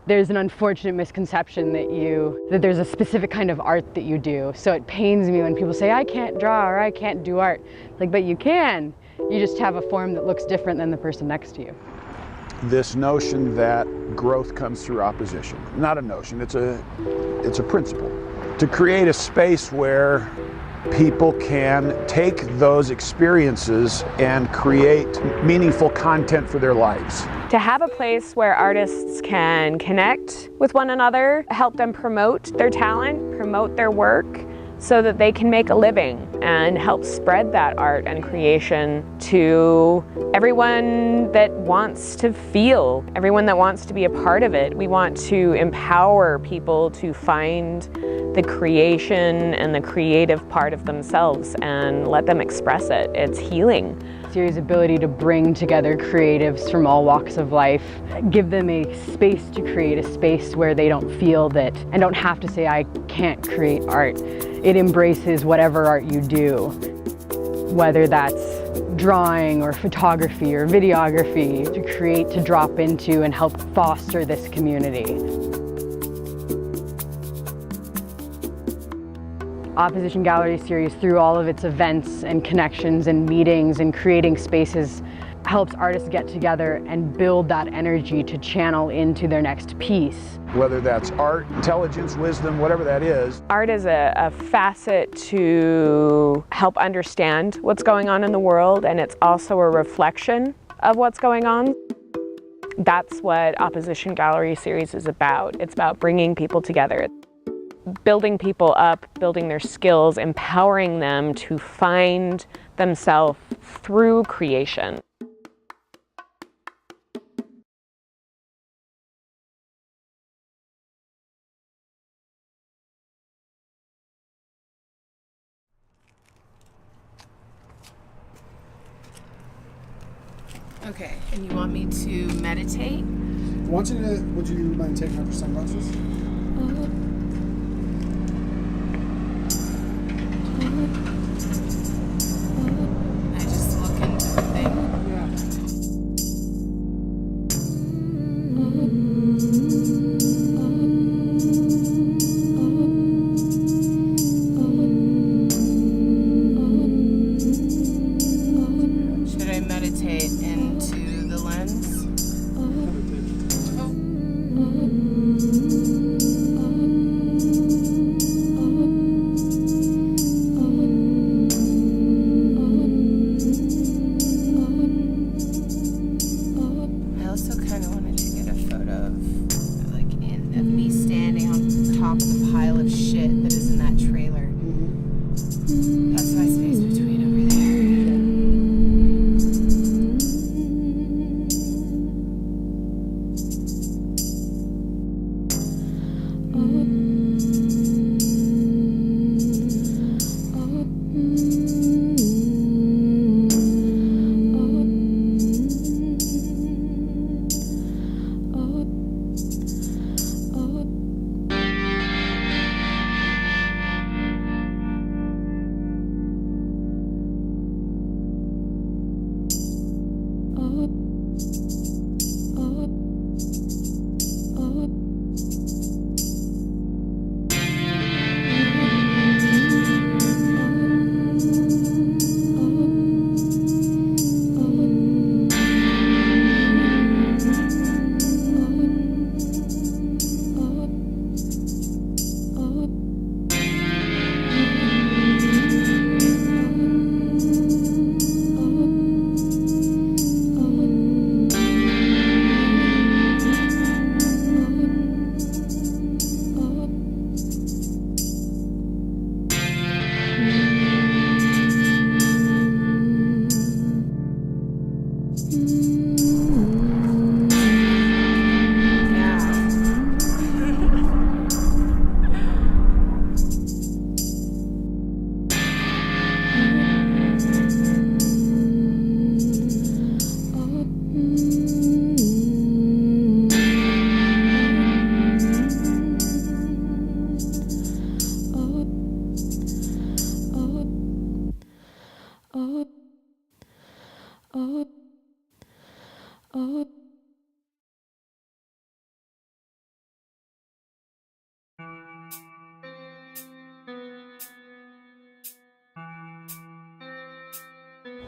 There's an unfortunate misconception that there's a specific kind of art that you do. So it pains me when people say, I can't draw or I can't do art. Like, but you can. You just have a form that looks different than the person next to you. This notion that growth comes through opposition. Not a notion, it's a principle. To create a space where people can take those experiences and create meaningful content for their lives. To have a place where artists can connect with one another, help them promote their talent, promote their work, so that they can make a living and help spread that art and creation to everyone that wants to feel, everyone that wants to be a part of it. We want to empower people to find the creation and the creative part of themselves and let them express it. It's healing. Series' ability to bring together creatives from all walks of life, give them a space to create, a space where they don't feel that and don't have to say, I can't create art. It embraces whatever art you do, whether that's drawing or photography or videography, to create, to drop into and help foster this community. Opposition Gallery Series, through all of its events and connections and meetings and creating spaces, helps artists get together and build that energy to channel into their next piece. Whether that's art, intelligence, wisdom, whatever that is. Art is a facet to help understand what's going on in the world, and it's also a reflection of what's going on. That's what Opposition Gallery Series is about. It's about bringing people together, building people up, building their skills, empowering them to find themselves through creation. Okay, and you want me to meditate? Would you mind taking off your sunglasses? I just look into the thing. Should I meditate into the lens? I also kind of wanted to get a photo of me standing on top of the pile of shit that is in that trailer. That's my space between over there.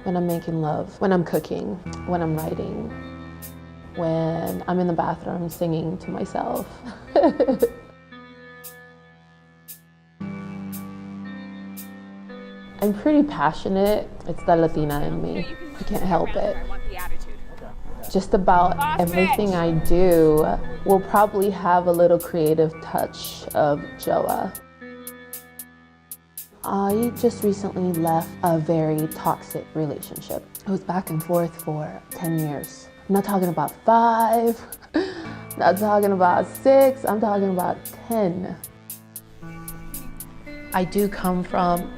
when I'm making love, when I'm cooking, when I'm writing, when I'm in the bathroom singing to myself. I'm pretty passionate. It's the Latina in me. I can't help it. Just about everything I do will probably have a little creative touch of Joa. I just recently left a very toxic relationship. It was back and forth for 10 years. I'm not talking about 5, not talking about 6, I'm talking about 10. I do come from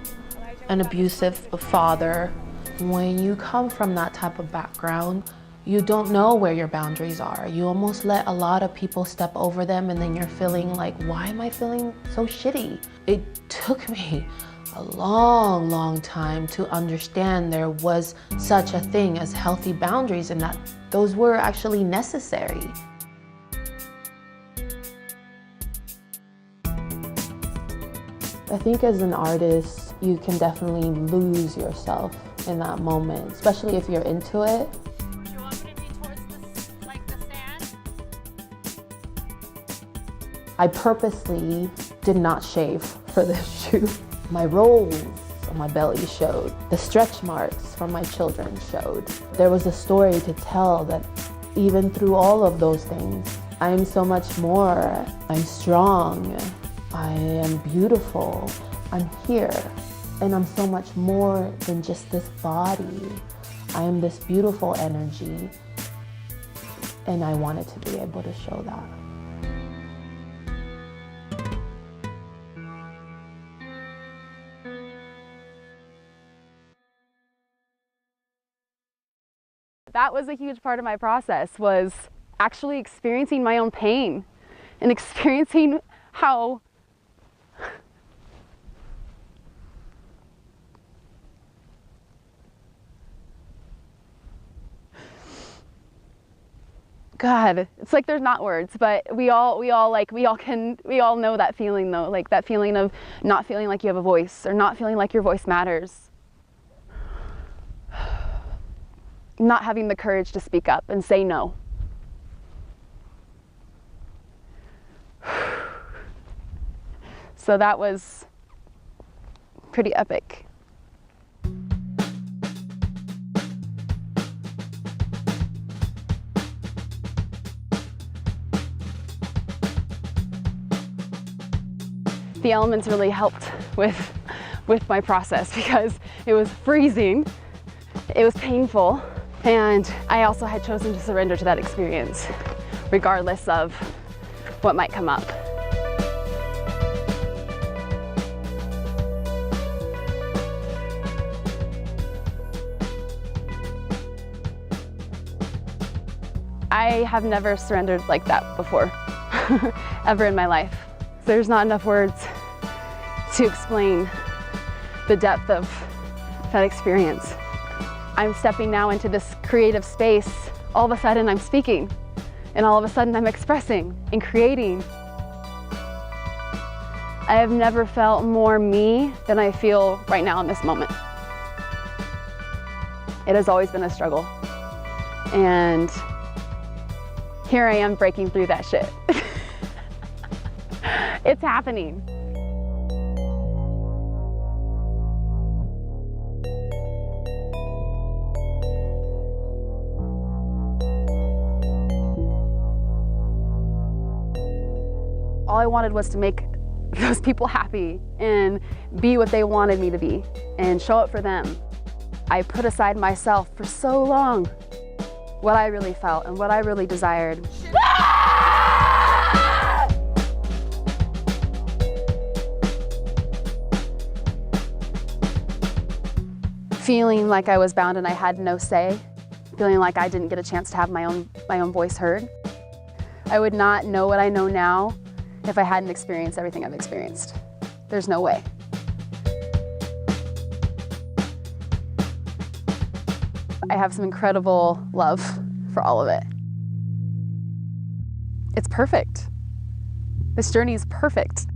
an abusive father. When you come from that type of background, you don't know where your boundaries are. You almost let a lot of people step over them, and then you're feeling like, why am I feeling so shitty? It took me a long, long time to understand there was such a thing as healthy boundaries and that those were actually necessary. I think as an artist, you can definitely lose yourself in that moment, especially if you're into it. Do you want me to be towards this, like the stand? I purposely did not shave for this shoot. My rolls on my belly showed. The stretch marks from my children showed. There was a story to tell that even through all of those things, I am so much more. I'm strong. I am beautiful. I'm here. And I'm so much more than just this body. I am this beautiful energy. And I wanted to be able to show that. That was a huge part of my process, was actually experiencing my own pain and experiencing how God, it's like there's not words, but we all know that feeling though, like that feeling of not feeling like you have a voice or not feeling like your voice matters. Not having the courage to speak up and say no. So that was pretty epic. The elements really helped with my process because it was freezing, it was painful, and I also had chosen to surrender to that experience, regardless of what might come up. I have never surrendered like that before, ever in my life. There's not enough words to explain the depth of that experience. I'm stepping now into this creative space. All of a sudden I'm speaking, and all of a sudden I'm expressing and creating. I have never felt more me than I feel right now in this moment. It has always been a struggle. And here I am breaking through that shit. It's happening. All I wanted was to make those people happy and be what they wanted me to be and show up for them. I put aside myself for so long, what I really felt and what I really desired. Feeling like I was bound and I had no say, feeling like I didn't get a chance to have my own voice heard. I would not know what I know now if I hadn't experienced everything I've experienced. There's no way. I have some incredible love for all of it. It's perfect. This journey is perfect.